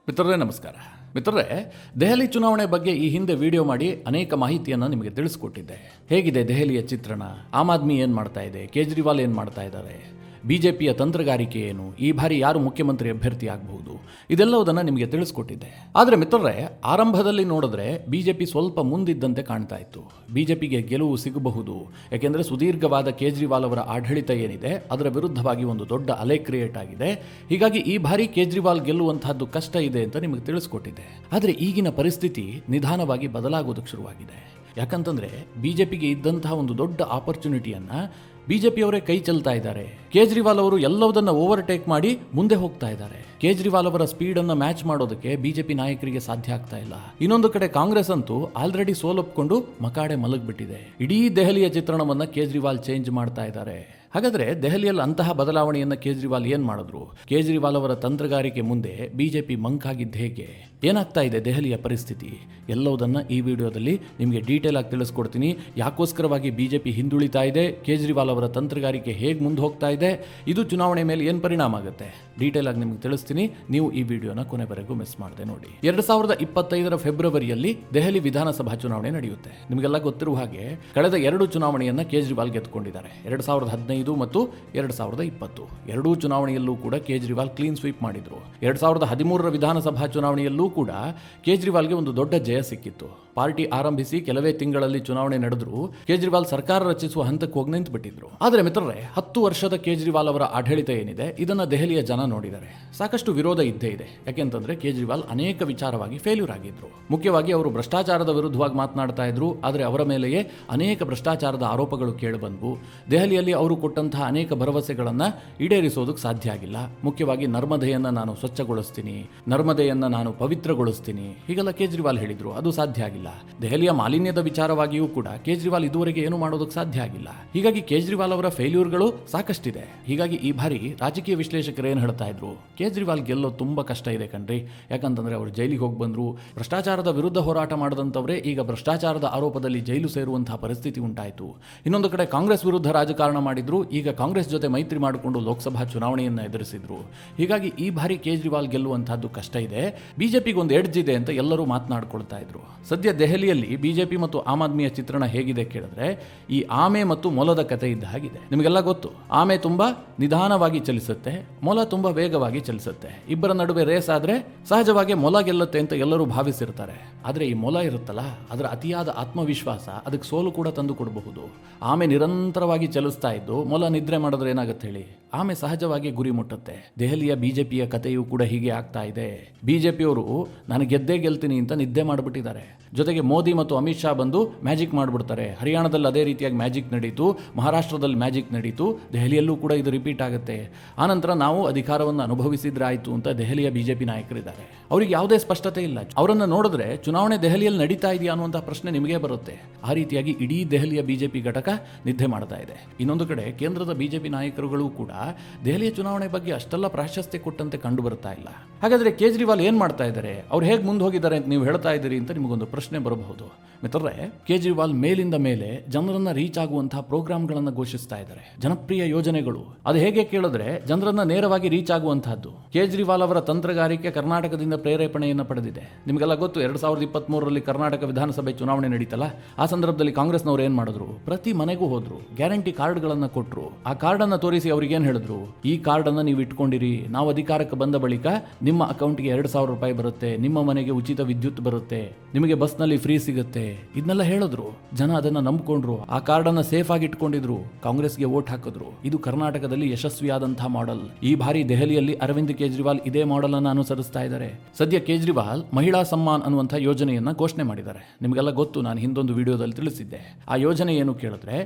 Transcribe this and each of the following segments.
ಮಿತ್ರರೇ ನಮಸ್ಕಾರ. ಮಿತ್ರರೇ, ದೆಹಲಿ ಚುನಾವಣೆ ಬಗ್ಗೆ ಈ ಹಿಂದೆ ವಿಡಿಯೋ ಮಾಡಿ ಅನೇಕ ಮಾಹಿತಿಯನ್ನು ನಿಮಗೆ ತಿಳಿಸ್ಕೊಟ್ಟಿದ್ದೆ. ಹೇಗಿದೆ ದೆಹಲಿಯ ಚಿತ್ರಣ, ಆಮ್ ಆದ್ಮಿ ಏನು ಮಾಡ್ತಾ ಇದೆ, ಕೇಜ್ರಿವಾಲ್ ಏನು ಮಾಡ್ತಾ ಇದ್ದಾರೆ, ಬಿಜೆಪಿಯ ತಂತ್ರಗಾರಿಕೆ ಏನು, ಈ ಬಾರಿ ಯಾರು ಮುಖ್ಯಮಂತ್ರಿ ಅಭ್ಯರ್ಥಿ ಆಗಬಹುದು, ಇದೆಲ್ಲವುದನ್ನು ನಿಮಗೆ ತಿಳಿಸ್ಕೊಟ್ಟಿದ್ದೆ. ಆದರೆ ಮಿತ್ರರೇ, ಆರಂಭದಲ್ಲಿ ನೋಡಿದ್ರೆ ಬಿಜೆಪಿ ಸ್ವಲ್ಪ ಮುಂದಿದ್ದಂತೆ ಕಾಣ್ತಾ ಇತ್ತು. ಬಿಜೆಪಿಗೆ ಗೆಲುವು ಸಿಗಬಹುದು, ಯಾಕೆಂದರೆ ಸುದೀರ್ಘವಾದ ಕೇಜ್ರಿವಾಲ್ ಅವರ ಆಡಳಿತ ಏನಿದೆ ಅದರ ವಿರುದ್ಧವಾಗಿ ಒಂದು ದೊಡ್ಡ ಅಲೆ ಕ್ರಿಯೇಟ್ ಆಗಿದೆ. ಹೀಗಾಗಿ ಈ ಬಾರಿ ಕೇಜ್ರಿವಾಲ್ ಗೆಲ್ಲುವಂತಹದ್ದು ಕಷ್ಟ ಇದೆ ಅಂತ ನಿಮಗೆ ತಿಳಿಸ್ಕೊಟ್ಟಿದ್ದೆ. ಆದರೆ ಈಗಿನ ಪರಿಸ್ಥಿತಿ ನಿಧಾನವಾಗಿ ಬದಲಾಗೋದಕ್ಕೆ ಶುರುವಾಗಿದೆ. ಯಾಕಂತಂದ್ರೆ ಬಿಜೆಪಿಗೆ ಇದ್ದಂತಹ ಒಂದು ದೊಡ್ಡ ಆಪರ್ಚುನಿಟಿಯನ್ನ ಬಿಜೆಪಿಯವರೇ ಕೈ ಚೆಲ್ತಾ ಇದ್ದಾರೆ. ಕೇಜ್ರಿವಾಲ್ ಅವರು ಎಲ್ಲವನ್ನ ಓವರ್ಟೇಕ್ ಮಾಡಿ ಮುಂದೆ ಹೋಗ್ತಾ ಇದ್ದಾರೆ. ಕೇಜ್ರಿವಾಲ್ ಅವರ ಸ್ಪೀಡ್ ಅನ್ನು ಮ್ಯಾಚ್ ಮಾಡೋದಕ್ಕೆ ಬಿಜೆಪಿ ನಾಯಕರಿಗೆ ಸಾಧ್ಯ ಆಗ್ತಾ ಇಲ್ಲ. ಇನ್ನೊಂದು ಕಡೆ ಕಾಂಗ್ರೆಸ್ ಅಂತೂ ಆಲ್ರೆಡಿ ಸೋಲೊಪ್ಕೊಂಡು ಮಕಾಡೆ ಮಲಗ್ಬಿಟ್ಟಿದೆ. ಇಡೀ ದೆಹಲಿಯ ಚಿತ್ರಣವನ್ನ ಕೇಜ್ರಿವಾಲ್ ಚೇಂಜ್ ಮಾಡ್ತಾ ಇದ್ದಾರೆ. ಹಾಗಾದ್ರೆ ದೆಹಲಿಯಲ್ಲಿ ಅಂತಹ ಬದಲಾವಣೆಯನ್ನು ಕೇಜ್ರಿವಾಲ್ ಏನ್ ಮಾಡಿದ್ರು? ಕೇಜ್ರಿವಾಲ್ ಅವರ ತಂತ್ರಗಾರಿಕೆ ಮುಂದೆ ಬಿಜೆಪಿ ಮಂಕಾಗಿದ್ದು ಹೇಗೆ? ಏನಾಗ್ತಾ ಇದೆ ದೆಹಲಿಯ ಪರಿಸ್ಥಿತಿ? ಎಲ್ಲವುದನ್ನು ಈ ವಿಡಿಯೋದಲ್ಲಿ ನಿಮಗೆ ಡೀಟೇಲ್ ಆಗಿ ತಿಳಿಸ್ಕೊಡ್ತೀನಿ. ಯಾಕೋಸ್ಕರವಾಗಿ ಬಿಜೆಪಿ ಹಿಂದುಳಿತಾ ಇದೆ, ಕೇಜ್ರಿವಾಲ್ ಅವರ ತಂತ್ರಗಾರಿಕೆ ಹೇಗೆ ಮುಂದೆ ಹೋಗ್ತಾ ಇದೆ, ಇದು ಚುನಾವಣೆ ಮೇಲೆ ಏನು ಪರಿಣಾಮ ಆಗುತ್ತೆ, ಡೀಟೇಲ್ ಆಗಿ ನಿಮಗೆ ತಿಳಿಸ್ತೀನಿ. ನೀವು ಈ ವಿಡಿಯೋನ ಕೊನೆವರೆಗೂ ಮಿಸ್ ಮಾಡದೆ ನೋಡಿ. 2025 ಫೆಬ್ರವರಿಯಲ್ಲಿ ದೆಹಲಿ ವಿಧಾನಸಭಾ ಚುನಾವಣೆ ನಡೆಯುತ್ತೆ. ನಿಮಗೆಲ್ಲ ಗೊತ್ತಿರುವ ಹಾಗೆ ಕಳೆದ 2 ಚುನಾವಣೆಯನ್ನ ಕೇಜ್ರಿವಾಲ್ ಗೆದ್ದುಕೊಂಡಿದ್ದಾರೆ. 2015 ಮತ್ತು 2020 ಎರಡೂ ಚುನಾವಣೆಯಲ್ಲೂ ಕೂಡ ಕೇಜ್ರಿವಾಲ್ ಕ್ಲೀನ್ ಸ್ವೀಪ್ ಮಾಡಿದ್ರು. 2013 ವಿಧಾನಸಭಾ ಚುನಾವಣೆಯಲ್ಲೂ ಕೂಡ ಕೇಜ್ರಿವಾಲ್ಗೆ ಒಂದು ದೊಡ್ಡ ಜಯ ಸಿಕ್ಕಿತ್ತು. ಪಾರ್ಟಿ ಆರಂಭಿಸಿ ಕೆಲವೇ ತಿಂಗಳಲ್ಲಿ ಚುನಾವಣೆ ನಡೆದ್ರು ಕೇಜ್ರಿವಾಲ್ ಸರ್ಕಾರ ರಚಿಸುವ ಹಂತಕ್ಕೆ ಹೋಗಿ ನಿಂತುಬಿಟ್ಟಿದ್ರು. ಆದರೆ ಮಿತ್ರರೇ, 10 ವರ್ಷದ ಕೇಜ್ರಿವಾಲ್ ಅವರ ಆಡಳಿತ ಏನಿದೆ ಇದನ್ನ ದೆಹಲಿಯ ಜನ ನೋಡಿದ್ದಾರೆ. ಸಾಕಷ್ಟು ವಿರೋಧ ಇದ್ದೇ ಇದೆ. ಯಾಕೆಂತಂದ್ರೆ ಕೇಜ್ರಿವಾಲ್ ಅನೇಕ ವಿಚಾರವಾಗಿ ಫೇಲ್ಯೂರ್ ಆಗಿದ್ರು. ಮುಖ್ಯವಾಗಿ ಅವರು ಭ್ರಷ್ಟಾಚಾರದ ವಿರುದ್ಧವಾಗಿ ಮಾತನಾಡ್ತಾ ಇದ್ರು. ಆದರೆ ಅವರ ಮೇಲೆಯೇ ಅನೇಕ ಭ್ರಷ್ಟಾಚಾರದ ಆರೋಪಗಳು ಕೇಳಿಬಂದ್ವು. ದೆಹಲಿಯಲ್ಲಿ ಅವರು ಕೊಟ್ಟಂತಹ ಅನೇಕ ಭರವಸೆಗಳನ್ನು ಈಡೇರಿಸೋದಕ್ಕೆ ಸಾಧ್ಯ ಆಗಿಲ್ಲ. ಮುಖ್ಯವಾಗಿ ನರ್ಮದೆಯನ್ನು ನಾನು ಸ್ವಚ್ಛಗೊಳಿಸ್ತೀನಿ, ನರ್ಮದೆಯನ್ನು ನಾನು ಪವಿತ್ರಗೊಳಿಸ್ತೀನಿ, ಹೀಗೆಲ್ಲ ಕೇಜ್ರಿವಾಲ್ ಹೇಳಿದ್ರು. ಅದು ಸಾಧ್ಯ ಆಗಿಲ್ಲ. ದೆಹಲಿಯ ಮಾಲಿನ್ಯದ ವಿಚಾರವಾಗಿಯೂ ಕೂಡ ಕೇಜ್ರಿವಾಲ್ ಇದುವರೆಗೆ ಏನು ಮಾಡೋದಕ್ಕೆ ಸಾಧ್ಯ ಆಗಿಲ್ಲ. ಹೀಗಾಗಿ ಕೇಜ್ರಿವಾಲ್ ಅವರ ಫೇಲ್ಯೂರ್ಗಳು ಸಾಕಷ್ಟಿದೆ. ಹೀಗಾಗಿ ಈ ಬಾರಿ ರಾಜಕೀಯ ವಿಶ್ಲೇಷಕರು ಏನು ಹೇಳ್ತಾ ಇದ್ರು, ಕೇಜ್ರಿವಾಲ್ ಗೆಲ್ಲೋ ತುಂಬಾ ಕಷ್ಟ ಇದೆ ಕಣ್ರಿ. ಯಾಕಂತಂದ್ರೆ ಅವರು ಜೈಲಿಗೆ ಹೋಗಿ ಬಂದ್ರು. ಭ್ರಷ್ಟಾಚಾರದ ವಿರುದ್ಧ ಹೋರಾಟ ಮಾಡಿದಂಥವರೇ ಈಗ ಭ್ರಷ್ಟಾಚಾರದ ಆರೋಪದಲ್ಲಿ ಜೈಲು ಸೇರುವಂತಹ ಪರಿಸ್ಥಿತಿ ಉಂಟಾಯಿತು. ಇನ್ನೊಂದು ಕಡೆ ಕಾಂಗ್ರೆಸ್ ವಿರುದ್ಧ ರಾಜಕಾರಣ ಮಾಡಿದ್ರು. ಈಗ ಕಾಂಗ್ರೆಸ್ ಜೊತೆ ಮೈತ್ರಿ ಮಾಡಿಕೊಂಡು ಲೋಕಸಭಾ ಚುನಾವಣೆಯನ್ನು ಎದುರಿಸಿದ್ರು. ಹೀಗಾಗಿ ಈ ಬಾರಿ ಕೇಜ್ರಿವಾಲ್ ಗೆಲ್ಲುವಂತಹದ್ದು ಕಷ್ಟ ಇದೆ. ಬಿಜೆಪಿಗೆ ಒಂದು ಎಡ್ಜ್ ಇದೆ ಅಂತ ಎಲ್ಲರೂ ಮಾತನಾಡ್ಕೊಳ್ತಾ ಇದ್ರು. ಸದ್ಯ ದೆಹಲಿಯಲ್ಲಿ ಬಿಜೆಪಿ ಮತ್ತು ಆಮ್ ಆದ್ಮಿಯ ಚಿತ್ರಣ ಹೇಗಿದೆ ಕೇಳಿದ್ರೆ, ಈ ಆಮೆ ಮತ್ತು ಮೊಲದ ಕತೆ ಇದ್ದ ಹಾಗಿದೆ. ನಿಮಗೆಲ್ಲ ಗೊತ್ತು, ಆಮೆ ತುಂಬಾ ನಿಧಾನವಾಗಿ ಚಲಿಸುತ್ತೆ, ಮೊಲ ತುಂಬಾ ವೇಗವಾಗಿ ಚಲಿಸುತ್ತೆ. ಇಬ್ಬರ ನಡುವೆ ರೇಸ್ ಆದ್ರೆ ಸಹಜವಾಗಿ ಮೊಲ ಗೆಲ್ಲುತ್ತೆ ಅಂತ ಎಲ್ಲರೂ ಭಾವಿಸಿರ್ತಾರೆ. ಆದ್ರೆ ಈ ಮೊಲ ಇರುತ್ತಲ್ಲ, ಅದರ ಅತಿಯಾದ ಆತ್ಮವಿಶ್ವಾಸ ಅದಕ್ಕೆ ಸೋಲು ಕೂಡ ತಂದು ಕೊಡಬಹುದು. ಆಮೆ ನಿರಂತರವಾಗಿ ಚಲಿಸ್ತಾ ಇದ್ದು ಮೊಲ ನಿದ್ರೆ ಮಾಡಿದ್ರೆ ಏನಾಗುತ್ತೆ ಹೇಳಿ? ಆಮೆ ಸಹಜವಾಗಿ ಗುರಿ ಮುಟ್ಟುತ್ತೆ. ದೆಹಲಿಯ ಬಿಜೆಪಿಯ ಕಥೆಯೂ ಕೂಡ ಹೀಗೆ ಆಗ್ತಾ ಇದೆ. ಬಿಜೆಪಿಯವರು ನಾನು ಗೆದ್ದೇ ಗೆಲ್ತೀನಿ ಅಂತ ನಿದ್ದೆ ಮಾಡಿಬಿಟ್ಟಿದ್ದಾರೆ. ಜೊತೆಗೆ ಮೋದಿ ಮತ್ತು ಅಮಿತ್ ಶಾ ಬಂದು ಮ್ಯಾಜಿಕ್ ಮಾಡಿಬಿಡ್ತಾರೆ. ಹರಿಯಾಣದಲ್ಲಿ ಅದೇ ರೀತಿಯಾಗಿ ಮ್ಯಾಜಿಕ್ ನಡೀತು, ಮಹಾರಾಷ್ಟ್ರದಲ್ಲಿ ಮ್ಯಾಜಿಕ್ ನಡೀತು, ದೆಹಲಿಯಲ್ಲೂ ಕೂಡ ಇದು ರಿಪೀಟ್ ಆಗುತ್ತೆ. ಆನಂತರ ನಾವು ಅಧಿಕಾರವನ್ನು ಅನುಭವಿಸಿದ್ರಾಯ್ತು ಅಂತ ದೆಹಲಿಯ ಬಿಜೆಪಿ ನಾಯಕರಿದ್ದಾರೆ. ಅವರಿಗೆ ಯಾವುದೇ ಸ್ಪಷ್ಟತೆ ಇಲ್ಲ. ಅವರನ್ನು ನೋಡಿದ್ರೆ ಚುನಾವಣೆ ದೆಹಲಿಯಲ್ಲಿ ನಡೀತಾ ಇದೆಯಾ ಅನ್ನುವಂತಹ ಪ್ರಶ್ನೆ ನಿಮಗೆ ಬರುತ್ತೆ. ಆ ರೀತಿಯಾಗಿ ಇಡೀ ದೆಹಲಿಯ ಬಿಜೆಪಿ ಘಟಕ ನಿದ್ದೆ ಮಾಡ್ತಾ ಇದೆ. ಇನ್ನೊಂದು ಕಡೆ ಕೇಂದ್ರದ ಬಿಜೆಪಿ ನಾಯಕರುಗಳು ಕೂಡ ದೆಹಲಿಯ ಚುನಾವಣೆ ಬಗ್ಗೆ ಅಷ್ಟೆಲ್ಲ ಪ್ರಾಶಸ್ತ್ಯ ಕೊಟ್ಟಂತೆ ಕಂಡು ಬರ್ತಾ ಇಲ್ಲ. ಹಾಗಾದ್ರೆ ಕೇಜ್ರಿವಾಲ್ ಏನ್ ಮಾಡ್ತಾ ಇದ್ದಾರೆ, ಅವ್ರು ಹೇಗೆ ಮುಂದೆ ಹೋಗಿದ್ದಾರೆ ಅಂತ ನೀವು ಹೇಳ್ತಾ ಇದ್ದೀರಿ ಅಂತ ನಿಮಗೊಂದು ಪ್ರಶ್ನೆ ಬರಬಹುದು. ಮಿತ್ರರೇ, ಕೇಜ್ರಿವಾಲ್ ಮೇಲಿಂದ ಮೇಲೆ ಜನರನ್ನ ರೀಚ್ ಆಗುವಂತಹ ಪ್ರೋಗ್ರಾಮ್ಗಳನ್ನು ಘೋಷಿಸ್ತಾ ಇದ್ದಾರೆ. ಜನಪ್ರಿಯ ಯೋಜನೆಗಳು. ಅದು ಹೇಗೆ ಕೇಳಿದ್ರೆ ಜನರನ್ನ ನೇರವಾಗಿ ರೀಚ್ ಆಗುವಂತಹದ್ದು. ಕೇಜ್ರಿವಾಲ್ ಅವರ ತಂತ್ರಗಾರಿಕೆ ಕರ್ನಾಟಕದಿಂದ ಪ್ರೇರೇಪಣೆಯನ್ನು ಪಡೆದಿದೆ. ನಿಮಗೆಲ್ಲ ಗೊತ್ತು, 2023ರಲ್ಲಿ ಕರ್ನಾಟಕ ವಿಧಾನಸಭೆ ಚುನಾವಣೆ ನಡೀತಲ್ಲ, ಆ ಸಂದರ್ಭದಲ್ಲಿ ಕಾಂಗ್ರೆಸ್ನವರು ಏನ್ ಮಾಡಿದ್ರು, ಪ್ರತಿ ಮನೆಗೂ ಹೋದ್ರು, ಗ್ಯಾರಂಟಿ ಕಾರ್ಡ್ಗಳನ್ನು ಕೊಟ್ಟರು. ಆ ಕಾರ್ಡ್ ಅನ್ನು ತೋರಿಸಿ ಅವ್ರಿಗೆ ಏನ್ ಹೇಳಿದ್ರು, ಈ ಕಾರ್ಡ್ ಅನ್ನು ನೀವು ಇಟ್ಕೊಂಡಿರಿ, ನಾವು ಅಧಿಕಾರಕ್ಕೆ ಬಂದ ಬಳಿಕ ನಿಮ್ಮ ಅಕೌಂಟ್ಗೆ 2,000 ರೂಪಾಯಿ ಬರುತ್ತೆ, ನಿಮ್ಮ ಮನೆಗೆ ಉಚಿತ ವಿದ್ಯುತ್ ಬರುತ್ತೆ, ನಿಮಗೆ ಬಸ್ನಲ್ಲಿ ಫ್ರೀ ಸಿಗುತ್ತೆ, ಇದನ್ನೆಲ್ಲ ಹೇಳಿದ್ರು. ಜನ ಅದನ್ನ ನಂಬಿಕೊಂಡ್ರು. ಆ ಕಾರ್ಡ್ ಅನ್ನ ಸೇಫ್ ಆಗಿ ಇಟ್ಕೊಂಡಿದ್ರು, ಕಾಂಗ್ರೆಸ್ಗೆ ವೋಟ್ ಹಾಕಿದ್ರು. ಇದು ಕರ್ನಾಟಕದಲ್ಲಿ ಯಶಸ್ವಿಯಾದಂತಹ ಮಾಡೆಲ್. ಈ ಬಾರಿ ದೆಹಲಿಯಲ್ಲಿ ಅರವಿಂದ್ ಕೇಜ್ರಿವಾಲ್ ಇದೇ ಮಾಡೆಲ್ ಅನ್ನು ಅನುಸರಿಸ್ತಾ ಇದ್ದಾರೆ. ಸದ್ಯ ಕೇಜ್ರಿವಾಲ್ ಮಹಿಳಾ ಸಮ್ಮಾನ್ ಅನ್ನುವಂಥ ಯೋಜನೆಯನ್ನ ಘೋಷಣೆ ಮಾಡಿದ್ದಾರೆ. ನಿಮಗೆಲ್ಲ ಗೊತ್ತು, ನಾನು ಹಿಂದೊಂದು ವಿಡಿಯೋದಲ್ಲಿ ತಿಳಿಸಿದ್ದೆ. ಆ ಯೋಜನೆ ಏನು ಕೇಳಿದ್ರೆ,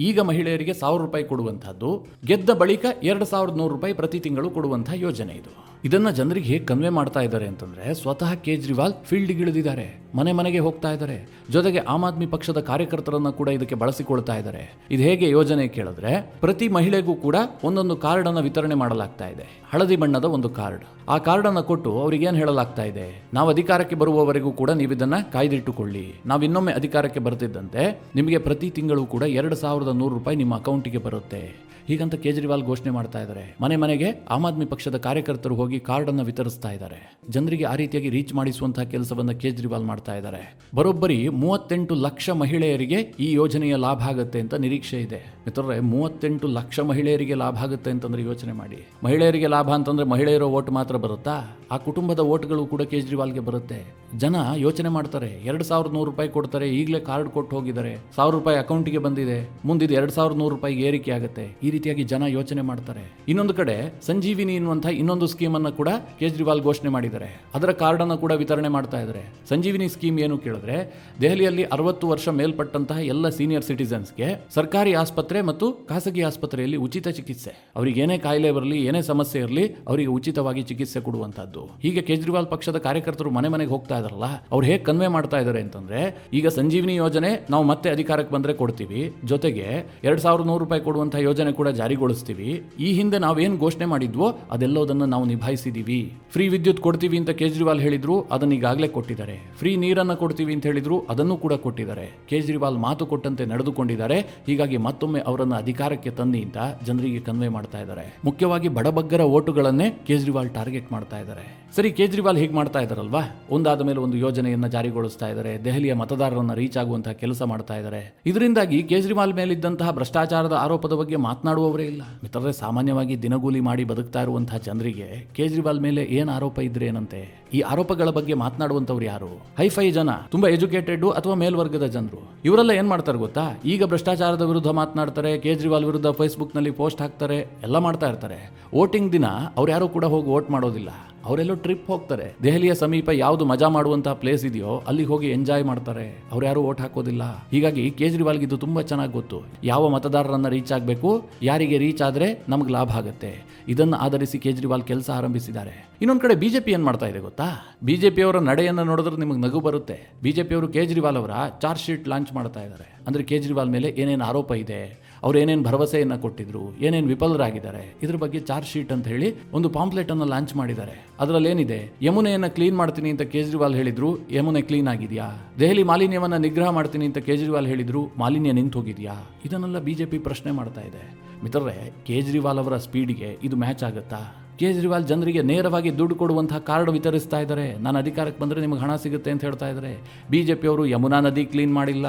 ಈಗ ಮಹಿಳೆಯರಿಗೆ 1,000 ರೂಪಾಯಿ ಕೊಡುವಂತಹದ್ದು, ಗೆದ್ದ ಬಳಿಕ 2,100 ರೂಪಾಯಿ ಪ್ರತಿ ತಿಂಗಳು ಕೊಡುವಂತಹ ಯೋಜನೆ ಇದು. ಇದನ್ನ ಜನರಿಗೆ ಹೇಗೆ ಕನ್ವೆ ಮಾಡ್ತಾ ಇದ್ದಾರೆ ಅಂತಂದ್ರೆ, ಸ್ವತಃ ಕೇಜ್ರಿವಾಲ್ ಫೀಲ್ಡ್ ಇಳಿದಿದ್ದಾರೆ, ಮನೆ ಮನೆಗೆ ಹೋಗ್ತಾ ಇದ್ದಾರೆ. ಜೊತೆಗೆ ಆಮ್ ಆದ್ಮಿ ಪಕ್ಷದ ಕಾರ್ಯಕರ್ತರನ್ನ ಕೂಡ ಇದಕ್ಕೆ ಬಳಸಿಕೊಳ್ತಾ ಇದ್ದಾರೆ. ಇದು ಹೇಗೆ ಯೋಜನೆ ಕೇಳಿದ್ರೆ, ಪ್ರತಿ ಮಹಿಳೆಗೂ ಕೂಡ ಒಂದೊಂದು ಕಾರ್ಡ್ ಅನ್ನ ವಿತರಣೆ ಮಾಡಲಾಗ್ತಾ ಇದೆ. ಹಳದಿ ಬಣ್ಣದ ಒಂದು ಕಾರ್ಡ್. ಆ ಕಾರ್ಡ್ ಅನ್ನ ಕೊಟ್ಟು ಅವ್ರಿಗೆ ಏನ್ ಹೇಳಲಾಗ್ತಾ ಇದೆ, ನಾವು ಅಧಿಕಾರಕ್ಕೆ ಬರುವವರೆಗೂ ಕೂಡ ನೀವು ಇದನ್ನ ಕಾಯ್ದಿಟ್ಟುಕೊಳ್ಳಿ. ನಾವು ಇನ್ನೊಮ್ಮೆ ಅಧಿಕಾರಕ್ಕೆ ಬರ್ತಿದ್ದಂತೆ ನಿಮಗೆ ಪ್ರತಿ ತಿಂಗಳು ಕೂಡ 2,100 ರೂಪಾಯಿ ನಿಮ್ಮ ಅಕೌಂಟಿಗೆ ಬರುತ್ತೆ. ಹೀಗಂತ ಕೇಜ್ರಿವಾಲ್ ಘೋಷಣೆ ಮಾಡ್ತಾ ಇದ್ದಾರೆ. ಮನೆ ಮನೆಗೆ ಆಮ್ ಆದ್ಮಿ ಪಕ್ಷದ ಕಾರ್ಯಕರ್ತರು ಹೋಗಿ ಹೋಗಿ ಕಾರ್ಡನ್ನು ವಿತರಿಸ್ತಾ ಇದ್ದಾರೆ. ಜನರಿಗೆ ಆ ರೀತಿಯಾಗಿ ರೀಚ್ ಮಾಡಿಸುವಂತಹ ಕೆಲಸವನ್ನು ಕೇಜ್ರಿವಾಲ್ ಮಾಡ್ತಾ ಇದ್ದಾರೆ. ಬರೋಬ್ಬರಿ 38 ಲಕ್ಷ ಮಹಿಳೆಯರಿಗೆ ಈ ಯೋಜನೆಯ ಲಾಭ ಆಗುತ್ತೆ ಅಂತ ನಿರೀಕ್ಷೆ ಇದೆ. ಮಿತ್ರರೇ, 38 ಲಕ್ಷ ಮಹಿಳೆಯರಿಗೆ ಲಾಭ ಆಗುತ್ತೆ ಅಂತಂದ್ರೆ ಯೋಚನೆ ಮಾಡಿ. ಮಹಿಳೆಯರಿಗೆ ಲಾಭ ಅಂತಂದ್ರೆ ಮಹಿಳೆಯರ ಓಟ್ ಮಾತ್ರ ಬರುತ್ತಾ? ಆ ಕುಟುಂಬದ ಓಟ್ಗಳು ಕೂಡ ಕೇಜ್ರಿವಾಲ್ಗೆ ಬರುತ್ತೆ. ಜನ ಯೋಚನೆ ಮಾಡ್ತಾರೆ, 2100 ರೂಪಾಯಿ ಕೊಡ್ತಾರೆ, ಈಗಲೇ ಕಾರ್ಡ್ ಕೊಟ್ಟು ಹೋಗಿದ್ದಾರೆ, 1000 ರೂಪಾಯಿ ಅಕೌಂಟಿಗೆ ಬಂದಿದೆ, ಮುಂದಿದ್ದು 2100 ರೂಪಾಯಿಗೆ ಏರಿಕೆ ಆಗುತ್ತೆ. ಈ ರೀತಿಯಾಗಿ ಜನ ಯೋಚನೆ ಮಾಡ್ತಾರೆ. ಇನ್ನೊಂದು ಕಡೆ ಸಂಜೀವಿನಿ ಎನ್ನುವಂತಹ ಇನ್ನೊಂದು ಸ್ಕೀಮ್ ಅನ್ನು ಕೂಡ ಕೇಜ್ರಿವಾಲ್ ಘೋಷಣೆ ಮಾಡಿದ್ದಾರೆ. ಅದರ ಕಾರ್ಡ್ ಅನ್ನು ಕೂಡ ವಿತರಣೆ ಮಾಡ್ತಾ ಇದ್ದಾರೆ. ಸಂಜೀವಿನಿ ಸ್ಕೀಮ್ ಏನು ಕೇಳಿದ್ರೆ, ದೆಹಲಿಯಲ್ಲಿ 60 ವರ್ಷ ಮೇಲ್ಪಟ್ಟಂತಹ ಎಲ್ಲ ಸೀನಿಯರ್ ಸಿಟಿಸನ್ಸ್ಗೆ ಸರ್ಕಾರಿ ಆಸ್ಪತ್ರೆ ಮತ್ತು ಖಾಸಗಿ ಆಸ್ಪತ್ರೆಯಲ್ಲಿ ಉಚಿತ ಚಿಕಿತ್ಸೆ. ಅವರಿಗೆ ಏನೇ ಕಾಯಿಲೆ ಬರಲಿ, ಏನೇ ಸಮಸ್ಯೆ ಇರಲಿ, ಅವರಿಗೆ ಉಚಿತವಾಗಿ ಚಿಕಿತ್ಸೆ ಕೊಡುವಂತದ್ದು. ಹೀಗೆ ಕೇಜ್ರಿವಾಲ್ ಪಕ್ಷದ ಕಾರ್ಯಕರ್ತರು ಮನೆ ಮನೆಗೆ ಹೋಗ್ತಾ ಇದಾರಲ್ಲ, ಅವ್ರು ಹೇಗೆ ಕನ್ವೆ ಮಾಡ್ತಾ ಇದ್ದಾರೆ ಅಂತಂದ್ರೆ, ಈಗ ಸಂಜೀವಿನಿ ಯೋಜನೆ ನಾವು ಮತ್ತೆ ಅಧಿಕಾರಕ್ಕೆ ಬಂದ್ರೆ ಕೊಡ್ತೀವಿ, ಜೊತೆಗೆ 2100 ರೂಪಾಯಿ ಕೊಡುವಂತಹ ಯೋಜನೆ ಕೂಡ ಜಾರಿಗೊಳಿಸ್ತೀವಿ. ಈ ಹಿಂದೆ ನಾವೇನು ಘೋಷಣೆ ಮಾಡಿದ್ವೋ ಅದೆಲ್ಲೋದನ್ನು ನಾವು ನಿಭಾಯಿಸಿದೀವಿ. ಫ್ರೀ ವಿದ್ಯುತ್ ಕೊಡ್ತೀವಿ ಅಂತ ಕೇಜ್ರಿವಾಲ್ ಹೇಳಿದ್ರು, ಅದನ್ನ ಈಗಾಗಲೇ ಕೊಟ್ಟಿದ್ದಾರೆ. ಫ್ರೀ ನೀರನ್ನು ಕೊಡ್ತೀವಿ ಅಂತ ಹೇಳಿದ್ರು, ಅದನ್ನು ಕೂಡ ಕೊಟ್ಟಿದ್ದಾರೆ. ಕೇಜ್ರಿವಾಲ್ ಮಾತು ಕೊಟ್ಟಂತೆ ನಡೆದುಕೊಂಡಿದ್ದಾರೆ. ಹೀಗಾಗಿ ಮತ್ತೊಮ್ಮೆ ಅವರನ್ನು ಅಧಿಕಾರಕ್ಕೆ ತನ್ನಿ ಅಂತ ಜನರಿಗೆ ಕನ್ವೆ ಮಾಡ್ತಾ ಇದ್ದಾರೆ. ಮುಖ್ಯವಾಗಿ ಬಡಬಗ್ಗರ ಓಟುಗಳನ್ನೇ ಕೇಜ್ರಿವಾಲ್ ಟಾರ್ಗೆಟ್ ಮಾಡ್ತಾ ಇದ್ದಾರೆ. ಸರಿ, ಕೇಜ್ರಿವಾಲ್ ಹೀಗೆ ಮಾಡ್ತಾ ಇದ್ದಾರಲ್ವಾ, ಒಂದಾದ ಮೇಲೆ ಒಂದು ಯೋಜನೆಯನ್ನ ಜಾರಿಗೊಳಿಸ್ತಾ ಇದ್ದಾರೆ, ದೆಹಲಿಯ ಮತದಾರರನ್ನ ರೀಚ್ ಆಗುವಂತಹ ಕೆಲಸ ಮಾಡ್ತಾ ಇದ್ದಾರೆ. ಇದರಿಂದಾಗಿ ಕೇಜ್ರಿವಾಲ್ ಮೇಲಿದ್ದಂತಹ ಭ್ರಷ್ಟಾಚಾರದ ಆರೋಪದ ಬಗ್ಗೆ ಮಾತನಾಡುವವರೇ ಇಲ್ಲ. ಮಿತ್ರರೇ, ಸಾಮಾನ್ಯವಾಗಿ ದಿನಗೂಲಿ ಮಾಡಿ ಬದುಕ್ತಾ ಇರುವಂತಹ ಜನರಿಗೆ ಕೇಜ್ರಿವಾಲ್ ಮೇಲೆ ಏನ್ ಆರೋಪ ಇದ್ರೆ ಏನಂತೆ? ಈ ಆರೋಪಗಳ ಬಗ್ಗೆ ಮಾತನಾಡುವಂತವ್ರು ಯಾರು? ಹೈಫೈ ಜನ, ತುಂಬಾ ಎಜುಕೇಟೆಡ್ ಅಥವಾ ಮೇಲ್ವರ್ಗದ ಜನರು. ಇವರೆಲ್ಲ ಏನ್ ಮಾಡ್ತಾರೆ ಗೊತ್ತಾ? ಈಗ ಭ್ರಷ್ಟಾಚಾರದ ವಿರುದ್ಧ ಮಾತನಾಡ್ತಾರೆ, ಕೇಜ್ರಿವಾಲ್ ವಿರುದ್ಧ ಫೇಸ್ಬುಕ್ ನಲ್ಲಿ ಪೋಸ್ಟ್ ಹಾಕ್ತಾರೆ, ಎಲ್ಲ ಮಾಡ್ತಾ ಇರ್ತಾರೆ. ವೋಟಿಂಗ್ ದಿನ ಅವ್ರು ಯಾರು ಕೂಡ ಹೋಗಿ ವೋಟ್ ಮಾಡೋದಿಲ್ಲ. ಅವರೆಲ್ಲೋ ಟ್ರಿಪ್ ಹೋಗ್ತಾರೆ. ದೆಹಲಿಯ ಸಮೀಪ ಯಾವುದು ಮಜಾ ಮಾಡುವಂತಹ ಪ್ಲೇಸ್ ಇದೆಯೋ ಅಲ್ಲಿಗೆ ಹೋಗಿ ಎಂಜಾಯ್ ಮಾಡ್ತಾರೆ. ಅವ್ರು ಯಾರು ವೋಟ್ ಹಾಕೋದಿಲ್ಲ. ಹೀಗಾಗಿ ಕೇಜ್ರಿವಾಲ್ಗೆ ಇದು ತುಂಬಾ ಚೆನ್ನಾಗಿ ಗೊತ್ತು, ಯಾವ ಮತದಾರರನ್ನ ರೀಚ್ ಆಗಬೇಕು, ಯಾರಿಗೆ ರೀಚ್ ಆದ್ರೆ ನಮ್ಗೆ ಲಾಭ ಆಗುತ್ತೆ. ಇದನ್ನು ಆಧರಿಸಿ ಕೇಜ್ರಿವಾಲ್ ಕೆಲಸ ಆರಂಭಿಸಿದ್ದಾರೆ. ಇನ್ನೊಂದು ಕಡೆ ಬಿಜೆಪಿ ಏನ್ ಮಾಡ್ತಾ ಇದೆ ಗೊತ್ತಾ? ಬಿಜೆಪಿಯವರ ನಡೆಯನ್ನು ನೋಡಿದ್ರೆ ನಿಮಗೆ ನಗು ಬರುತ್ತೆ. ಬಿಜೆಪಿಯವರು ಕೇಜ್ರಿವಾಲ್ ಅವರ ಚಾರ್ಜ್ ಶೀಟ್ ಲಾಂಚ್ ಮಾಡ್ತಾ ಇದ್ದಾರೆ. ಅಂದ್ರೆ ಕೇಜ್ರಿವಾಲ್ ಮೇಲೆ ಏನೇನು ಆರೋಪ ಇದೆ, ಅವ್ರು ಏನೇನು ಭರವಸೆಯನ್ನ ಕೊಟ್ಟಿದ್ರು, ಏನೇನು ವಿಫಲರಾಗಿದ್ದಾರೆ, ಇದ್ರ ಬಗ್ಗೆ ಚಾರ್ಜ್ ಶೀಟ್ ಅಂತ ಹೇಳಿ ಒಂದು ಪಾಂಪ್ಲೆಟ್ ಅನ್ನು ಲಾಂಚ್ ಮಾಡಿದ್ದಾರೆ. ಅದರಲ್ಲಿ ಏನಿದೆ, ಯಮುನೆಯನ್ನ ಕ್ಲೀನ್ ಮಾಡ್ತೀನಿ ಅಂತ ಕೇಜ್ರಿವಾಲ್ ಹೇಳಿದ್ರು, ಯಮುನೆ ಕ್ಲೀನ್ ಆಗಿದೆಯಾ? ದೆಹಲಿ ಮಾಲಿನ್ಯವನ್ನ ನಿಗ್ರಹ ಮಾಡ್ತೀನಿ ಅಂತ ಕೇಜ್ರಿವಾಲ್ ಹೇಳಿದ್ರು, ಮಾಲಿನ್ಯ ನಿಂತು ಹೋಗಿದೆಯಾ? ಇದನ್ನೆಲ್ಲ ಬಿಜೆಪಿ ಪ್ರಶ್ನೆ ಮಾಡ್ತಾ ಇದೆ. ಮಿತ್ರರೇ, ಕೇಜ್ರಿವಾಲ್ ಅವರ ಸ್ಪೀಡ್ಗೆ ಇದು ಮ್ಯಾಚ್ ಆಗುತ್ತಾ? ಕೇಜ್ರಿವಾಲ್ ಜನರಿಗೆ ನೇರವಾಗಿ ದುಡ್ಡು ಕೊಡುವಂತಹ ಕಾರ್ಡ್ ವಿತರಿಸ್ತಾ ಇದ್ದಾರೆ. ನಾನು ಅಧಿಕಾರಕ್ಕೆ ಬಂದರೆ ನಿಮಗೆ ಹಣ ಸಿಗುತ್ತೆ ಅಂತ ಹೇಳ್ತಾ ಇದ್ದಾರೆ. ಬಿಜೆಪಿಯವರು ಯಮುನಾ ನದಿ ಕ್ಲೀನ್ ಮಾಡಿಲ್ಲ,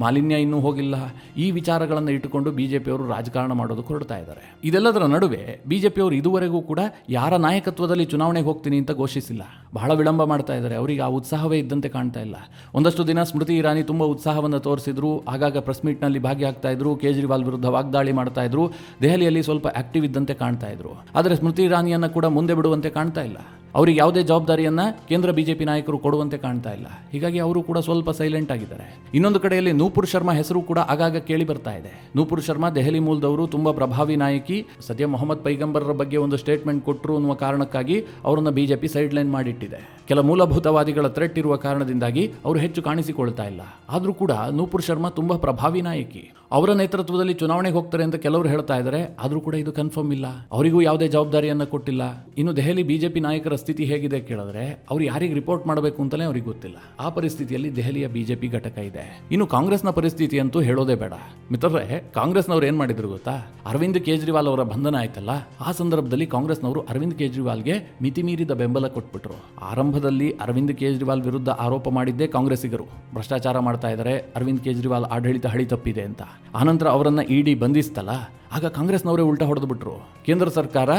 ಮಾಲಿನ್ಯ ಇನ್ನೂ ಹೋಗಿಲ್ಲ, ಈ ವಿಚಾರಗಳನ್ನು ಇಟ್ಟುಕೊಂಡು ಬಿಜೆಪಿಯವರು ರಾಜಕಾರಣ ಮಾಡೋದಕ್ಕೆ ಹೊರಡ್ತಾ ಇದ್ದಾರೆ. ಇದೆಲ್ಲದರ ನಡುವೆ ಬಿಜೆಪಿಯವರು ಇದುವರೆಗೂ ಕೂಡ ಯಾರ ನಾಯಕತ್ವದಲ್ಲಿ ಚುನಾವಣೆಗೆ ಹೋಗ್ತೀನಿ ಅಂತ ಘೋಷಿಸಿಲ್ಲ. ಬಹಳ ವಿಳಂಬ ಮಾಡ್ತಾ ಇದ್ದಾರೆ. ಅವರಿಗೆ ಆ ಉತ್ಸಾಹವೇ ಇದ್ದಂತೆ ಕಾಣ್ತಾ ಇಲ್ಲ. ಒಂದಷ್ಟು ದಿನ ಸ್ಮೃತಿ ಇರಾನಿ ತುಂಬಾ ಉತ್ಸಾಹವನ್ನು ತೋರಿಸಿದ್ರು, ಆಗಾಗ ಪ್ರೆಸ್ ಮೀಟ್ನಲ್ಲಿ ಭಾಗಿಯಾಗ್ತಾ ಇದ್ರು, ಕೇಜ್ರಿವಾಲ್ ವಿರುದ್ಧ ವಾಗ್ದಾಳಿ ಮಾಡ್ತಾ ಇದ್ರು, ದೆಹಲಿಯಲ್ಲಿ ಸ್ವಲ್ಪ ಆಕ್ಟಿವ್ ಇದ್ದಂತೆ ಕಾಣ್ತಾ ಇದ್ರು. ಆದರೆ ಸ್ಮೃತಿ ಇರಾನಿಯನ್ನ ಕೂಡ ಮುಂದೆ ಬಿಡುವಂತೆ ಕಾಣ್ತಾ ಇಲ್ಲ. ಅವರಿಗೆ ಯಾವುದೇ ಜವಾಬ್ದಾರಿಯನ್ನ ಕೇಂದ್ರ ಬಿಜೆಪಿ ನಾಯಕರು ಕೊಡುವಂತೆ ಕಾಣ್ತಾ ಇಲ್ಲ. ಹೀಗಾಗಿ ಅವರು ಕೂಡ ಸ್ವಲ್ಪ ಸೈಲೆಂಟ್ ಆಗಿದ್ದಾರೆ. ಇನ್ನೊಂದು ಕಡೆಯಲ್ಲಿ ನೂಪುರ್ ಶರ್ಮಾ ಹೆಸರು ಕೂಡ ಆಗಾಗ ಕೇಳಿ ಬರ್ತಾ ಇದೆ. ನೂಪುರ್ ಶರ್ಮಾ ದೆಹಲಿ ಮೂಲದವರು, ತುಂಬಾ ಪ್ರಭಾವಿ ನಾಯಕಿ. ಸದ್ಯ ಮೊಹಮ್ಮದ್ ಪೈಗಂಬರ್ರ ಬಗ್ಗೆ ಒಂದು ಸ್ಟೇಟ್ಮೆಂಟ್ ಕೊಟ್ಟರು ಅನ್ನುವ ಕಾರಣಕ್ಕಾಗಿ ಅವರನ್ನ ಬಿಜೆಪಿ ಸೈಡ್ ಲೈನ್ ಮಾಡಿಟ್ಟಿದೆ. ಕೆಲ ಮೂಲಭೂತವಾದಿಗಳ ಥ್ರೆಟ್ ಇರುವ ಕಾರಣದಿಂದಾಗಿ ಅವರು ಹೆಚ್ಚು ಕಾಣಿಸಿಕೊಳ್ತಾ ಇಲ್ಲ. ಆದ್ರೂ ಕೂಡ ನೂಪುರ್ ಶರ್ಮಾ ತುಂಬಾ ಪ್ರಭಾವಿ ನಾಯಕಿ. ಅವರ ನೇತೃತ್ವದಲ್ಲಿ ಚುನಾವಣೆಗೆ ಹೋಗ್ತಾರೆ ಅಂತ ಕೆಲವರು ಹೇಳ್ತಾ ಇದ್ದಾರೆ. ಆದ್ರೂ ಕೂಡ ಇದು ಕನ್ಫರ್ಮ್ ಇಲ್ಲ. ಅವರಿಗೂ ಯಾವುದೇ ಜವಾಬ್ದಾರಿಯನ್ನ ಕೊಟ್ಟಿಲ್ಲ. ಇನ್ನು ದೆಹಲಿ ಬಿಜೆಪಿ ನಾಯಕರ ಸ್ಥಿತಿ ಹೇಗಿದೆ ಕೇಳಿದ್ರೆ, ಅವ್ರು ಯಾರಿಗೆ ರಿಪೋರ್ಟ್ ಮಾಡಬೇಕು ಅಂತಲೇ ಅವ್ರಿಗೆ ಗೊತ್ತಿಲ್ಲ. ಆ ಪರಿಸ್ಥಿತಿಯಲ್ಲಿ ದೆಹಲಿಯ ಬಿಜೆಪಿ ಘಟಕ ಇದೆ. ಇನ್ನು ಕಾಂಗ್ರೆಸ್ನ ಪರಿಸ್ಥಿತಿ ಅಂತೂ ಹೇಳೋದೇ ಬೇಡ. ಮಿತ್ರರೇ, ಕಾಂಗ್ರೆಸ್ನವ್ರು ಏನ್ ಮಾಡಿದ್ರು ಗೊತ್ತಾ? ಅರವಿಂದ್ ಕೇಜ್ರಿವಾಲ್ ಅವರ ಬಂಧನ ಆಯ್ತಲ್ಲ, ಆ ಸಂದರ್ಭದಲ್ಲಿ ಕಾಂಗ್ರೆಸ್ನವರು ಅರವಿಂದ್ ಕೇಜ್ರಿವಾಲ್ಗೆ ಮಿತಿಮೀರಿದ ಬೆಂಬಲ ಕೊಟ್ಬಿಟ್ರು. ಆರಂಭದಲ್ಲಿ ಅರವಿಂದ್ ಕೇಜ್ರಿವಾಲ್ ವಿರುದ್ಧ ಆರೋಪ ಮಾಡಿದ್ದೇ ಕಾಂಗ್ರೆಸ್ಸಿಗರು, ಭ್ರಷ್ಟಾಚಾರ ಮಾಡ್ತಾ ಇದ್ದಾರೆ, ಅರವಿಂದ್ ಕೇಜ್ರಿವಾಲ್ ಆಡಳಿತ ಹಳಿ ತಪ್ಪಿದೆ ಅಂತ. ಆನಂತರ ಅವರನ್ನ ಇಡಿ ಬಂಧಿಸ್ತಲ್ಲ, ಆಗ ಕಾಂಗ್ರೆಸ್ನವರೇ ಉಲ್ಟಾ ಹೊಡೆದು ಬಿಟ್ರು. ಕೇಂದ್ರ ಸರ್ಕಾರ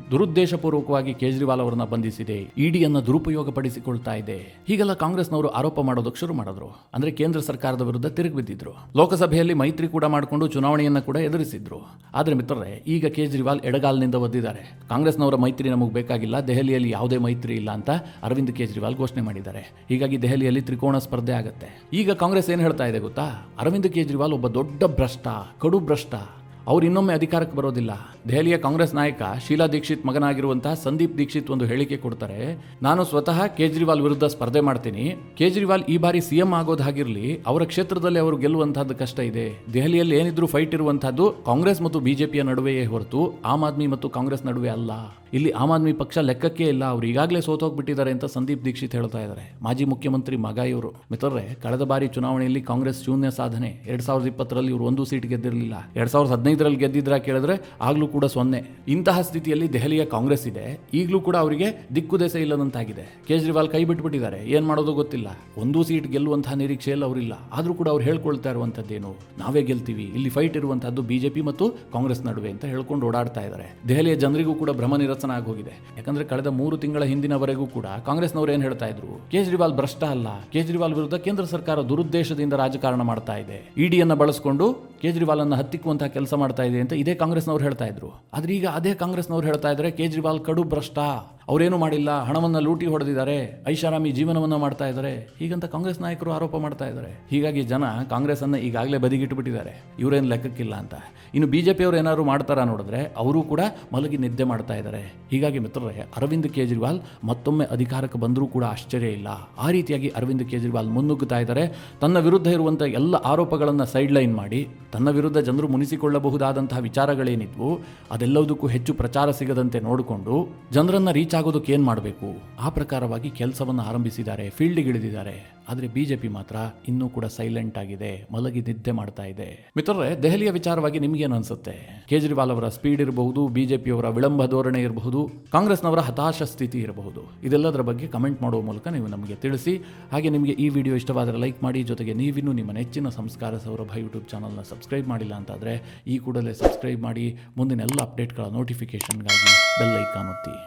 ದುರುದ್ದೇಶಪೂರ್ವಕವಾಗಿ ಕೇಜ್ರಿವಾಲ್ ಅವರನ್ನ ಬಂಧಿಸಿದೆ, ಇಡಿಯನ್ನ ದುರುಪಯೋಗ ಪಡಿಸಿಕೊಳ್ತಾ ಇದೆ, ಹೀಗೆಲ್ಲ ಕಾಂಗ್ರೆಸ್ನವರು ಆರೋಪ ಮಾಡೋದಕ್ಕೆ ಶುರು ಮಾಡಿದ್ರು. ಅಂದ್ರೆ ಕೇಂದ್ರ ಸರ್ಕಾರದ ವಿರುದ್ಧ ತಿರುಗಿ ಬಿದ್ದಿದ್ರು. ಲೋಕಸಭೆಯಲ್ಲಿ ಮೈತ್ರಿ ಕೂಡ ಮಾಡಿಕೊಂಡು ಚುನಾವಣೆಯನ್ನ ಕೂಡ ಎದುರಿಸಿದ್ರು. ಆದ್ರೆ ಮಿತ್ರರೇ, ಈಗ ಕೇಜ್ರಿವಾಲ್ ಎಡಗಾಲಿನಿಂದ ಒದ್ದಿದ್ದಾರೆ. ಕಾಂಗ್ರೆಸ್ನವರ ಮೈತ್ರಿ ನಮಗೆ ಬೇಕಾಗಿಲ್ಲ, ದೆಹಲಿಯಲ್ಲಿ ಯಾವುದೇ ಮೈತ್ರಿ ಇಲ್ಲ ಅಂತ ಅರವಿಂದ್ ಕೇಜ್ರಿವಾಲ್ ಘೋಷಣೆ ಮಾಡಿದ್ದಾರೆ. ಹೀಗಾಗಿ ದೆಹಲಿಯಲ್ಲಿ ತ್ರಿಕೋಣ ಸ್ಪರ್ಧೆ ಆಗುತ್ತೆ. ಈಗ ಕಾಂಗ್ರೆಸ್ ಏನ್ ಹೇಳ್ತಾ ಇದೆ ಗೊತ್ತಾ? ಅರವಿಂದ್ ಕೇಜ್ರಿವಾಲ್ ಒಬ್ಬ ದೊಡ್ಡ ಭ್ರಷ್ಟ, ಕಡು ಭ್ರಷ್ಟ, ಅವ್ರು ಇನ್ನೊಮ್ಮೆ ಅಧಿಕಾರಕ್ಕೆ ಬರೋದಿಲ್ಲ. ದೆಹಲಿಯ ಕಾಂಗ್ರೆಸ್ ನಾಯಕ ಶೀಲಾ ದೀಕ್ಷಿತ್ ಮಗನಾಗಿರುವಂತಹ ಸಂದೀಪ್ ದೀಕ್ಷಿತ್ ಒಂದು ಹೇಳಿಕೆ ಕೊಡ್ತಾರೆ. ನಾನು ಸ್ವತಃ ಕೇಜ್ರಿವಾಲ್ ವಿರುದ್ಧ ಸ್ಪರ್ಧೆ ಮಾಡ್ತೀನಿ. ಕೇಜ್ರಿವಾಲ್ ಈ ಬಾರಿ ಸಿಎಂ ಆಗೋದಾಗಿರ್ಲಿ, ಅವರ ಕ್ಷೇತ್ರದಲ್ಲಿ ಅವರು ಗೆಲ್ಲುವಂತಹದ್ದು ಕಷ್ಟ ಇದೆ. ದೆಹಲಿಯಲ್ಲಿ ಏನಿದ್ರು ಫೈಟ್ ಇರುವಂತಹದ್ದು ಕಾಂಗ್ರೆಸ್ ಮತ್ತು ಬಿಜೆಪಿಯ ನಡುವೆಯೇ ಹೊರತು ಆಮ್ ಆದ್ಮಿ ಮತ್ತು ಕಾಂಗ್ರೆಸ್ ನಡುವೆ ಅಲ್ಲ. ಇಲ್ಲಿ ಆಮ್ ಆದ್ಮಿ ಪಕ್ಷ ಲೆಕ್ಕಕ್ಕೆ ಇಲ್ಲ, ಅವ್ರು ಈಗಾಗಲೇ ಸೋತೋಗ್ಬಿಟ್ಟಿದ್ದಾರೆ ಅಂತ ಸಂದೀಪ್ ದೀಕ್ಷಿತ್ ಹೇಳ್ತಾ ಇದ್ದಾರೆ. ಮಾಜಿ ಮುಖ್ಯಮಂತ್ರಿ ಮಗ ಇವರು. ಮಿತ್ರರೇ, ಕಳೆದ ಬಾರಿ ಚುನಾವಣೆಯಲ್ಲಿ ಕಾಂಗ್ರೆಸ್ ಶೂನ್ಯ ಸಾಧನೆ. 2020ರಲ್ಲಿ ಇವರು ಒಂದು ಸೀಟ್ ಗೆದ್ದಿರಲಿಲ್ಲ. 2015ರಲ್ಲಿ ಗೆದ್ದಿದ್ರ ಕೇಳಿದ್ರೆ ಆಗ್ಲೂ ಕೂಡ 0. ಇಂತಹ ಸ್ಥಿತಿಯಲ್ಲಿ ದೆಹಲಿಯ ಕಾಂಗ್ರೆಸ್ ಇದೆ. ಈಗಲೂ ಕೂಡ ಅವರಿಗೆ ದಿಕ್ಕು ದೆಸೆ ಇಲ್ಲದಂತಾಗಿದೆ. ಕೇಜ್ರಿವಾಲ್ ಕೈ ಬಿಟ್ಬಿಟ್ಟಿದ್ದಾರೆ, ಏನ್ ಮಾಡೋದು ಗೊತ್ತಿಲ್ಲ. ಒಂದೂ ಸೀಟ್ ಗೆಲ್ಲುವಂತಹ ನಿರೀಕ್ಷೆಯಲ್ಲಿ ಅವರಿಲ್ಲ. ಆದ್ರೂ ಕೂಡ ಅವ್ರು ಹೇಳ್ಕೊಳ್ತಾ ಇರುವಂತದ್ದೇನು, ನಾವೇ ಗೆಲ್ತೀವಿ, ಇಲ್ಲಿ ಫೈಟ್ ಇರುವಂತಹದ್ದು ಬಿಜೆಪಿ ಮತ್ತು ಕಾಂಗ್ರೆಸ್ ನಡುವೆ ಅಂತ ಹೇಳ್ಕೊಂಡು ಓಡಾಡ್ತಾ ಇದ್ದಾರೆ. ದೆಹಲಿಯ ಜನರಿಗೂ ಕೂಡ ಭ್ರಮ ನಿರಸನ ಆಗೋಗಿದೆ. ಯಾಕಂದ್ರೆ ಕಳೆದ 3 ತಿಂಗಳ ಹಿಂದಿನವರೆಗೂ ಕೂಡ ಕಾಂಗ್ರೆಸ್ನವರು ಏನ್ ಹೇಳ್ತಾ ಇದ್ರು, ಕೇಜ್ರಿವಾಲ್ ಭ್ರಷ್ಟ ಅಲ್ಲ, ಕೇಜ್ರಿವಾಲ್ ವಿರುದ್ಧ ಕೇಂದ್ರ ಸರ್ಕಾರ ದುರುದ್ದೇಶದಿಂದ ರಾಜಕಾರಣ ಮಾಡ್ತಾ ಇದೆ, ಇಡಿಯನ್ನ ಬಳಸಿಕೊಂಡು ಕೇಜ್ರಿವಾಲ್ ಅನ್ನ ಹತ್ತಿಕ್ಕುವಂತಹ ಕೆಲಸ ಮಾಡ್ತಾ ಇದೆ ಅಂತ ಇದೇ ಕಾಂಗ್ರೆಸ್ನವ್ರು ಹೇಳ್ತಾ ಇದ್ರು. ಆದ್ರೆ ಈಗ ಅದೇ ಕಾಂಗ್ರೆಸ್ನವ್ರು ಹೇಳ್ತಾ ಇದ್ದಾರೆ ಕೇಜ್ರಿವಾಲ್ ಕಡು ಭ್ರಷ್ಟ, ಅವರೇನು ಮಾಡಿಲ್ಲ, ಹಣವನ್ನ ಲೂಟಿ ಹೊಡೆದಿದ್ದಾರೆ, ಐಷಾರಾಮಿ ಜೀವನವನ್ನ ಮಾಡ್ತಾ ಇದ್ದಾರೆ, ಹೀಗಂತ ಕಾಂಗ್ರೆಸ್ ನಾಯಕರು ಆರೋಪ ಮಾಡ್ತಾ ಇದ್ದಾರೆ. ಹೀಗಾಗಿ ಜನ ಕಾಂಗ್ರೆಸ್ ಅನ್ನ ಈಗಾಗಲೇ ಬದಿಗಿಟ್ಟು ಬಿಟ್ಟಿದ್ದಾರೆ, ಇವರೇನು ಲೆಕ್ಕಕ್ಕಿಲ್ಲ ಅಂತ. ಇನ್ನು ಬಿಜೆಪಿ ಅವರು ಏನಾದ್ರು ಮಾಡ್ತಾರ ನೋಡಿದ್ರೆ ಅವರು ಕೂಡ ಮಲಗಿ ನಿದ್ದೆ ಮಾಡ್ತಾ ಇದ್ದಾರೆ. ಹೀಗಾಗಿ ಮಿತ್ರರೇ, ಅರವಿಂದ್ ಕೇಜ್ರಿವಾಲ್ ಮತ್ತೊಮ್ಮೆ ಅಧಿಕಾರಕ್ಕೆ ಬಂದರೂ ಕೂಡ ಆಶ್ಚರ್ಯ ಇಲ್ಲ. ಆ ರೀತಿಯಾಗಿ ಅರವಿಂದ್ ಕೇಜ್ರಿವಾಲ್ ಮುನ್ನುಗ್ಗುತ್ತಾ ಇದ್ದಾರೆ. ತನ್ನ ವಿರುದ್ಧ ಇರುವಂತಹ ಎಲ್ಲ ಆರೋಪಗಳನ್ನು ಸೈಡ್ ಲೈನ್ ಮಾಡಿ, ತನ್ನ ವಿರುದ್ಧ ಜನರು ಮುನಿಸಿಕೊಳ್ಳಬಹುದಾದಂತಹ ವಿಚಾರಗಳೇನಿದ್ವು ಅದೆಲ್ಲದಕ್ಕೂ ಹೆಚ್ಚು ಪ್ರಚಾರ ಸಿಗದಂತೆ ನೋಡಿಕೊಂಡು ಜನರನ್ನ ರೀಚ್ ಆಗೋದಕ್ಕೆ ಏನ್ ಮಾಡಬೇಕು ಆ ಪ್ರಕಾರವಾಗಿ ಕೆಲಸವನ್ನು ಆರಂಭಿಸಿದ್ದಾರೆ, ಫೀಲ್ಡ್ಗೆ ಇಳಿದಿದ್ದಾರೆ. ಆದರೆ ಬಿಜೆಪಿ ಮಾತ್ರ ಇನ್ನೂ ಕೂಡ ಸೈಲೆಂಟ್ ಆಗಿದೆ, ಮಲಗಿ ನಿದ್ದೆ ಮಾಡ್ತಾ ಇದೆ. ಮಿತ್ರರೇ, ದೆಹಲಿಯ ವಿಚಾರವಾಗಿ ನಿಮಗೇನು ಅನ್ಸುತ್ತೆ? ಕೇಜ್ರಿವಾಲ್ ಅವರ ಸ್ಪೀಡ್ ಇರಬಹುದು, ಬಿಜೆಪಿಯವರ ವಿಳಂಬ ಧೋರಣೆ ಇರಬಹುದು, ಕಾಂಗ್ರೆಸ್ನವರ ಹತಾಶ ಸ್ಥಿತಿ ಇರಬಹುದು, ಇದೆಲ್ಲದರ ಬಗ್ಗೆ ಕಮೆಂಟ್ ಮಾಡುವ ಮೂಲಕ ನೀವು ನಮಗೆ ತಿಳಿಸಿ. ಹಾಗೆ ನಿಮಗೆ ಈ ವಿಡಿಯೋ ಇಷ್ಟವಾದರೆ ಲೈಕ್ ಮಾಡಿ. ಜೊತೆಗೆ ನೀವಿನ್ನೂ ನಿಮ್ಮ ನೆಚ್ಚಿನ ಸಂಸ್ಕಾರ ಸೌರಭ ಯೂಟ್ಯೂಬ್ ಚಾನಲ್ನ ಸಬ್ಸ್ಕ್ರೈಬ್ ಮಾಡಿಲ್ಲ ಅಂತಾದರೆ ಈ ಕೂಡಲೇ ಸಬ್ಸ್ಕ್ರೈಬ್ ಮಾಡಿ. ಮುಂದಿನ ಎಲ್ಲ ಅಪ್ಡೇಟ್ಗಳ ನೋಟಿಫಿಕೇಷನ್ಗಾಗಿ ಬೆಲ್ ಐಕಾನ್ ಒತ್ತಿ.